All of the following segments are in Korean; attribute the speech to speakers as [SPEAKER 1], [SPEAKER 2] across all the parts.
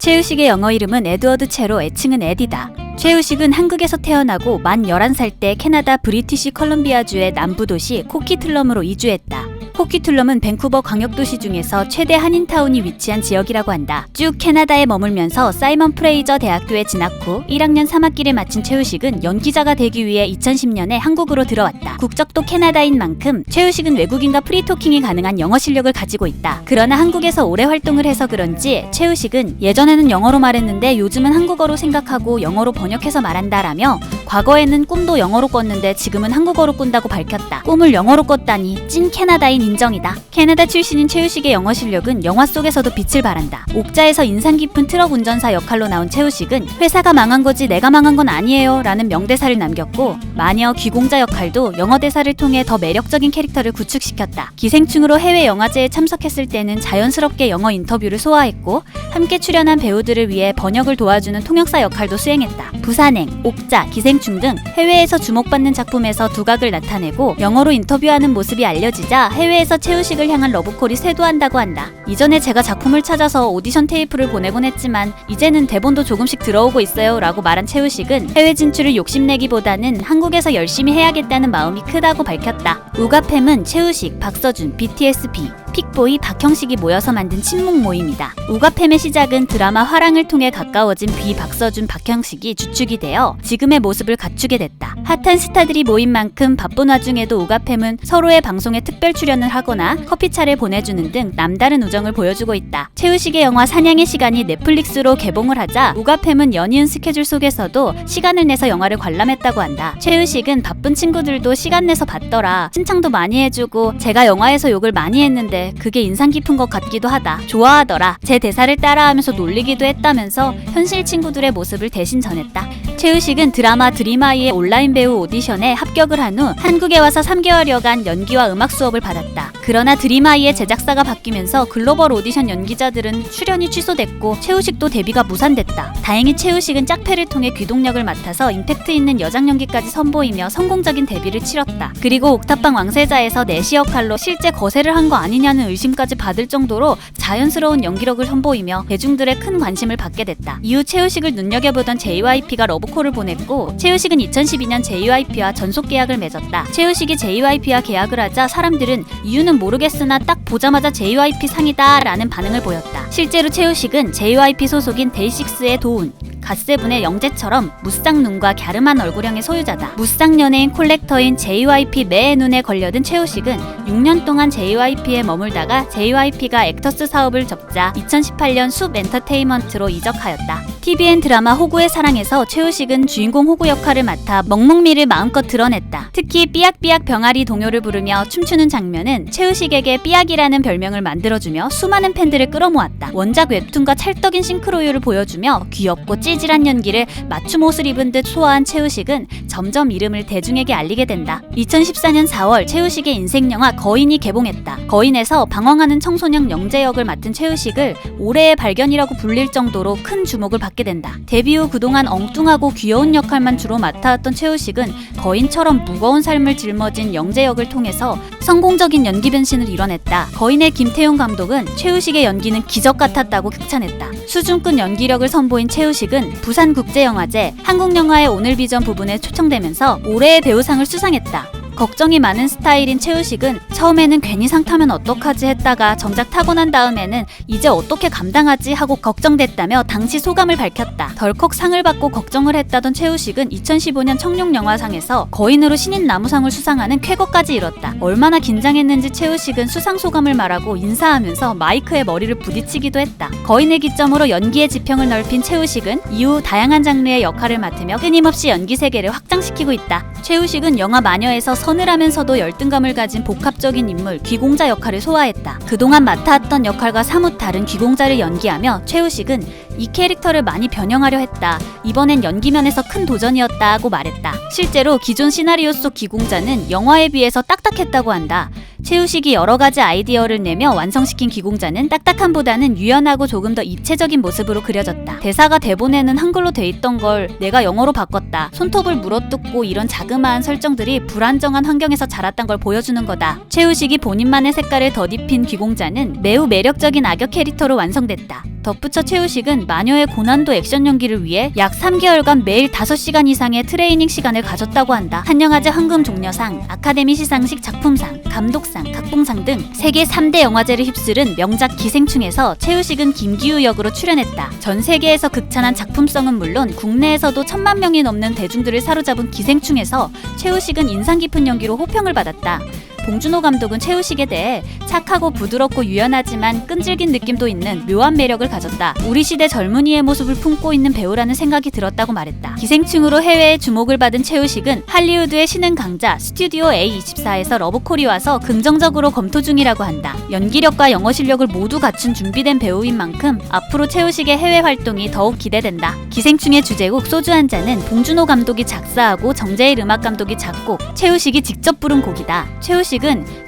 [SPEAKER 1] 최우식의 영어 이름은 에드워드 채로 애칭은 에디다. 최우식은 한국에서 태어나고 만 11살 때 캐나다 브리티시 컬럼비아주의 남부 도시 코키틀럼으로 이주했다. 코키툴럼은 밴쿠버 광역도시 중에서 최대 한인타운이 위치한 지역이라고 한다. 쭉 캐나다에 머물면서 사이먼 프레이저 대학교에 진학 후 1학년 3학기를 마친 최우식은 연기자가 되기 위해 2010년에 한국으로 들어왔다. 국적도 캐나다인 만큼 최우식은 외국인과 프리토킹이 가능한 영어 실력을 가지고 있다. 그러나 한국에서 오래 활동을 해서 그런지 최우식은 예전에는 영어로 말했는데 요즘은 한국어로 생각하고 영어로 번역해서 말한다라며 과거에는 꿈도 영어로 꿨는데 지금은 한국어로 꾼다고 밝혔다. 꿈을 영어로 꿨다니 찐 캐나다인 인정이다. 캐나다 출신인 최우식의 영어 실력은 영화 속에서도 빛을 발한다. 옥자에서 인상 깊은 트럭 운전사 역할로 나온 최우식은 회사가 망한 거지 내가 망한 건 아니에요 라는 명대사를 남겼고 마녀 귀공자 역할도 영어 대사를 통해 더 매력적인 캐릭터를 구축시켰다. 기생충으로 해외 영화제에 참석했을 때는 자연스럽게 영어 인터뷰를 소화했고 함께 출연한 배우들을 위해 번역을 도와주는 통역사 역할도 수행했다. 부산행, 옥자, 기생충 등 해외에서 주목받는 작품에서 두각을 나타내고 영어로 인터뷰하는 모습이 알려지자 해외에서 최우식을 향한 러브콜이 쇄도한다고 한다. 이전에 제가 작품을 찾아서 오디션 테이프를 보내곤 했지만 이제는 대본도 조금씩 들어오고 있어요 라고 말한 최우식은 해외 진출을 욕심내기보다는 한국에서 열심히 해야겠다는 마음이 크다고 밝혔다. 우가팸은 최우식, 박서준, BTS-B, 픽보이, 박형식이 모여서 만든 친목 모임이다. 우가팸의 시작은 드라마 화랑을 통해 가까워진 비, 박서준, 박형식이 주축이 되어 지금의 모습을 갖추게 됐다. 핫한 스타들이 모인 만큼 바쁜 와중에도 우가팸은 서로의 방송에 특별 출연을 하거나 커피차를 보내주는 등 남다른 우정을 보여주고 있다. 최우식의 영화 사냥의 시간이 넷플릭스로 개봉을 하자 우가팸은 연이은 스케줄 속에서도 시간을 내서 영화를 관람했다고 한다. 최우식은 바쁜 친구들도 시간 내서 봤더라. 칭찬도 많이 해주고 제가 영화에서 욕을 많이 했는데 그게 인상 깊은 것 같기도 하다. 좋아하더라. 제 대사를 따라하면서 놀리기도 했다면서 현실 친구들의 모습을 대신 전했다. 최우식은 드라마 드림아이의 온라인 배우 오디션에 합격을 한 후 한국에 와서 3개월여간 연기와 음악 수업을 받았다. 그러나 드림아이의 제작사가 바뀌면서 글로벌 오디션 연기자들은 출연이 취소됐고 최우식도 데뷔가 무산됐다. 다행히 최우식은 짝패를 통해 귀동력을 맡아서 임팩트 있는 여장 연기까지 선보이며 성공적인 데뷔를 치렀다. 그리고 옥탑방 왕세자에서 내시 역할로 실제 거세를 한 거 아니냐는 의심까지 받을 정도로 자연스러운 연기력을 선보이며 대중들의 큰 관심을 받게 됐다. 이후 최우식을 눈여겨보던 JYP가 러브콜을 보냈고 최우식은 2012년 JYP와 전속 계약을 맺었다. 최우식이 JYP와 계약을 하자 사람들은 이유는 모르겠으나 딱 보자마자 JYP 상이다 라는 반응을 보였다. 실제로 최우식은 JYP 소속인 데이식스의 도훈, 갓세븐의 영재처럼 무쌍눈과 갸름한 얼굴형의 소유자다. 무쌍 연예인 콜렉터인 JYP 매의 눈에 걸려든 최우식은 6년 동안 JYP에 머물다가 JYP가 액터스 사업을 접자 2018년 숲 엔터테인먼트로 이적하였다. TVN 드라마 호구의 사랑에서 최우식은 주인공 호구 역할을 맡아 먹먹미를 마음껏 드러냈다. 특히 삐약삐약 병아리 동요를 부르며 춤추는 장면은 최우식에게 삐약이라는 별명을 만들어주며 수많은 팬들을 끌어모았다. 원작 웹툰과 찰떡인 싱크로율을 보여주며 귀엽고 찌질한 연기를 맞춤 옷을 입은 듯 소화한 최우식은 점점 이름을 대중에게 알리게 된다. 2014년 4월 최우식의 인생 영화 거인이 개봉했다. 거인에서 방황하는 청소년 영재 역을 맡은 최우식을 올해의 발견이라고 불릴 정도로 큰 주목을 받게 된다. 데뷔 후 그동안 엉뚱하고 귀여운 역할만 주로 맡아왔던 최우식은 거인처럼 무거운 삶을 짊어진 영재 역을 통해서 성공적인 연기 변신을 이뤄냈다. 거인의 김태용 감독은 최우식의 연기는 기적 같았다고 극찬했다. 수준급 연기력을 선보인 최우식은 부산국제영화제 한국영화의 오늘 비전 부분에 초청되면서 올해의 배우상을 수상했다. 걱정이 많은 스타일인 최우식은 처음에는 괜히 상 타면 어떡하지 했다가 정작 타고 난 다음에는 이제 어떻게 감당하지 하고 걱정됐다며 당시 소감을 밝혔다. 덜컥 상을 받고 걱정을 했다던 최우식은 2015년 청룡영화상에서 거인으로 신인 나무상을 수상하는 쾌거까지 이뤘다. 얼마나 긴장했는지 최우식은 수상 소감을 말하고 인사하면서 마이크에 머리를 부딪히기도 했다. 거인을 기점으로 연기의 지평을 넓힌 최우식은 이후 다양한 장르의 역할을 맡으며 끊임없이 연기 세계를 확장시키고 있다. 최우식은 영화 마녀에서 서늘하면서도 열등감을 가진 복합적인 인물 귀공자 역할을 소화했다. 그동안 맡아왔던 역할과 사뭇 다른 귀공자를 연기하며 최우식은 이 캐릭터를 많이 변형하려 했다. 이번엔 연기면에서 큰 도전이었다고 말했다. 실제로 기존 시나리오 속 귀공자는 영화에 비해서 딱딱했다고 한다. 최우식이 여러가지 아이디어를 내며 완성시킨 귀공자는 딱딱함보다는 유연하고 조금 더 입체적인 모습으로 그려졌다. 대사가 대본에는 한글로 돼 있던 걸 내가 영어로 바꿨다. 손톱을 물어뜯고 이런 자그마한 설정들이 불안정한 환경에서 자랐던 걸 보여주는 거다. 최우식이 본인만의 색깔을 덧입힌 귀공자는 매우 매력적인 악역 캐릭터로 완성됐다. 덧붙여 최우식은 마녀의 고난도 액션 연기를 위해 약 3개월간 매일 5시간 이상의 트레이닝 시간을 가졌다고 한다. 한영화제 황금종려상, 아카데미 시상식 작품상, 감독상, 각본상 등 세계 3대 영화제를 휩쓸은 명작 기생충에서 최우식은 김기우 역으로 출연했다. 전 세계에서 극찬한 작품성은 물론 국내에서도 1000만 명이 넘는 대중들을 사로잡은 기생충에서 최우식은 인상 깊은 연기로 호평을 받았다. 봉준호 감독은 최우식에 대해 착하고 부드럽고 유연하지만 끈질긴 느낌도 있는 묘한 매력을 가졌다. 우리 시대 젊은이의 모습을 품고 있는 배우라는 생각이 들었다고 말했다. 기생충으로 해외의 주목을 받은 최우식은 할리우드의 신흥 강자 스튜디오 A24에서 러브콜이 와서 긍정적으로 검토 중이라고 한다. 연기력과 영어 실력을 모두 갖춘 준비된 배우인 만큼 앞으로 최우식의 해외 활동이 더욱 기대된다. 기생충의 주제곡 소주 한 잔은 봉준호 감독이 작사하고 정재일 음악 감독이 작곡, 최우식이 직접 부른 곡이다. 최우식은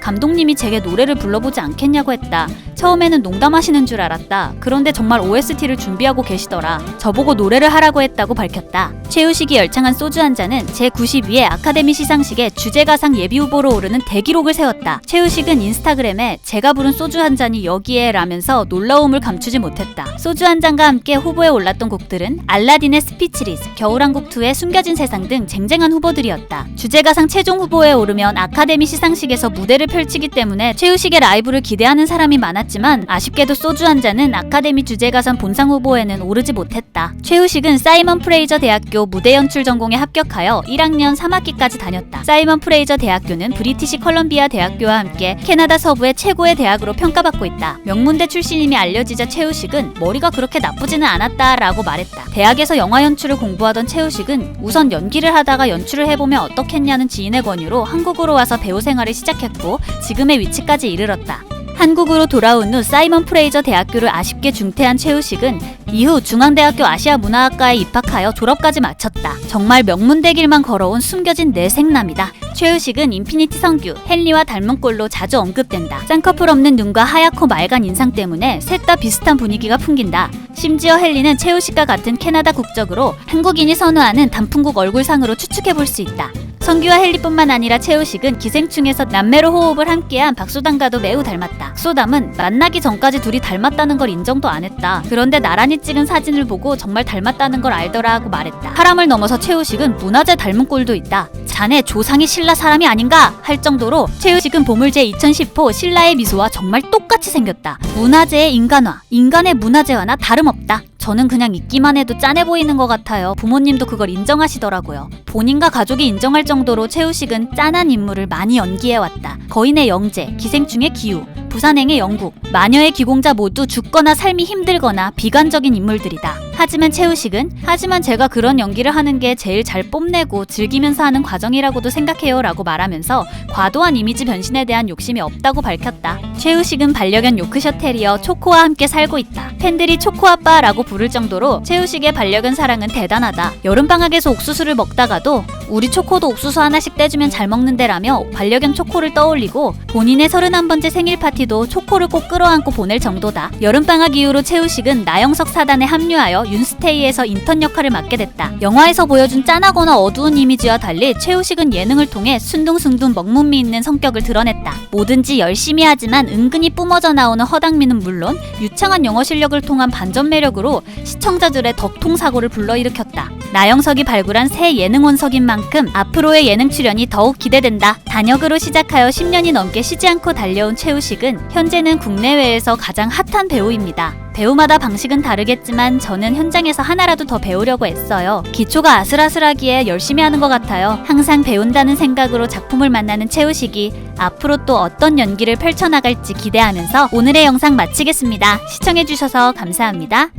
[SPEAKER 1] 감독님이 제게 노래를 불러보지 않겠냐고 했다. 처음에는 농담하시는 줄 알았다. 그런데 정말 OST를 준비하고 계시더라. 저보고 노래를 하라고 했다고 밝혔다. 최우식이 열창한 소주 한 잔은 제92회 아카데미 시상식에 주제가상 예비 후보로 오르는 대기록을 세웠다. 최우식은 인스타그램에 제가 부른 소주 한 잔이 여기에 라면서 놀라움을 감추지 못했다. 소주 한 잔과 함께 후보에 올랐던 곡들은 알라딘의 스피치리스, 겨울왕국2의 숨겨진 세상 등 쟁쟁한 후보들이었다. 주제가상 최종 후보에 오르면 아카데미 시상식에서 무대를 펼치기 때문에 최우식의 라이브를 기대하는 사람이 많았지만 아쉽게도 소주 한 잔은 아카데미 주제가상 본상 후보에는 오르지 못했다. 최우식은 사이먼 프레이저 대학교 무대 연출 전공에 합격하여 1학년 3학기까지 다녔다. 사이먼 프레이저 대학교는 브리티시 컬럼비아 대학교와 함께 캐나다 서부의 최고의 대학으로 평가받고 있다. 명문대 출신임이 알려지자 최우식은 머리가 그렇게 나쁘지는 않았다라고 말했다. 대학에서 영화 연출을 공부하던 최우식은 우선 연기를 하다가 연출을 해보면 어떻겠냐는 지인의 권유로 한국으로 와서 배우 생활을 시작했고 지금의 위치까지 이르렀다. 한국으로 돌아온 후 사이먼 프레이저 대학교를 아쉽게 중퇴한 최우식은 이후 중앙대학교 아시아문화학과에 입학하여 졸업까지 마쳤다. 정말 명문대 길만 걸어온 숨겨진 내생남이다. 최우식은 인피니티 성규, 헨리와 닮은 꼴로 자주 언급된다. 쌍꺼풀 없는 눈과 하얗고 맑은 인상 때문에 셋 다 비슷한 분위기가 풍긴다. 심지어 헨리는 최우식과 같은 캐나다 국적으로 한국인이 선호하는 단풍국 얼굴상으로 추측해볼 수 있다. 성규와 헨리뿐만 아니라 최우식은 기생충에서 남매로 호흡을 함께한 박소담과도 매우 닮았다. 박소담은 만나기 전까지 둘이 닮았다는 걸 인정도 안 했다. 그런데 나란히 찍은 사진을 보고 정말 닮았다는 걸 알더라 하고 말했다. 사람을 넘어서 최우식은 문화재 닮은 꼴도 있다. 자네 조상이 신라 사람이 아닌가? 할 정도로 최우식은 보물제 2010호 신라의 미소와 정말 똑같이 생겼다. 문화재의 인간화, 인간의 문화재와나 다름없다. 저는 그냥 있기만 해도 짠해 보이는 것 같아요. 부모님도 그걸 인정하시더라고요. 본인과 가족이 인정할 정도로 최우식은 짠한 인물을 많이 연기해왔다. 거인의 영재, 기생충의 기우, 부산행의 영국, 마녀의 기공자 모두 죽거나 삶이 힘들거나 비관적인 인물들이다. 하지만 최우식은 하지만 제가 그런 연기를 하는 게 제일 잘 뽐내고 즐기면서 하는 과정이라고도 생각해요 라고 말하면서 과도한 이미지 변신에 대한 욕심이 없다고 밝혔다. 최우식은 반려견 요크셔 테리어 초코와 함께 살고 있다. 팬들이 초코아빠라고 부를 정도로 최우식의 반려견 사랑은 대단하다. 여름방학에서 옥수수를 먹다가도 우리 초코도 옥수수 하나씩 떼주면 잘 먹는데라며 반려견 초코를 떠올리고 본인의 31번째 생일 파티도 초코를 꼭 끌어안고 보낼 정도다. 여름방학 이후로 최우식은 나영석 사단에 합류하여 윤스테이에서 인턴 역할을 맡게 됐다. 영화에서 보여준 짠하거나 어두운 이미지와 달리 최우식은 예능을 통해 순둥순둥 먹문미 있는 성격을 드러냈다. 뭐든지 열심히 하지만 은근히 뿜어져 나오는 허당미는 물론 유창한 영어 실력을 통한 반전 매력으로 시청자들의 덕통사고를 불러일으켰다. 나영석이 발굴한 새 예능 원석인 만큼 앞으로의 예능 출연이 더욱 기대된다. 단역으로 시작하여 10년이 넘게 쉬지 않고 달려온 최우식은 현재는 국내외에서 가장 핫한 배우입니다. 배우마다 방식은 다르겠지만 저는 현장에서 하나라도 더 배우려고 애써요. 기초가 아슬아슬하기에 열심히 하는 것 같아요. 항상 배운다는 생각으로 작품을 만나는 최우식이 앞으로 또 어떤 연기를 펼쳐나갈지 기대하면서 오늘의 영상 마치겠습니다. 시청해주셔서 감사합니다.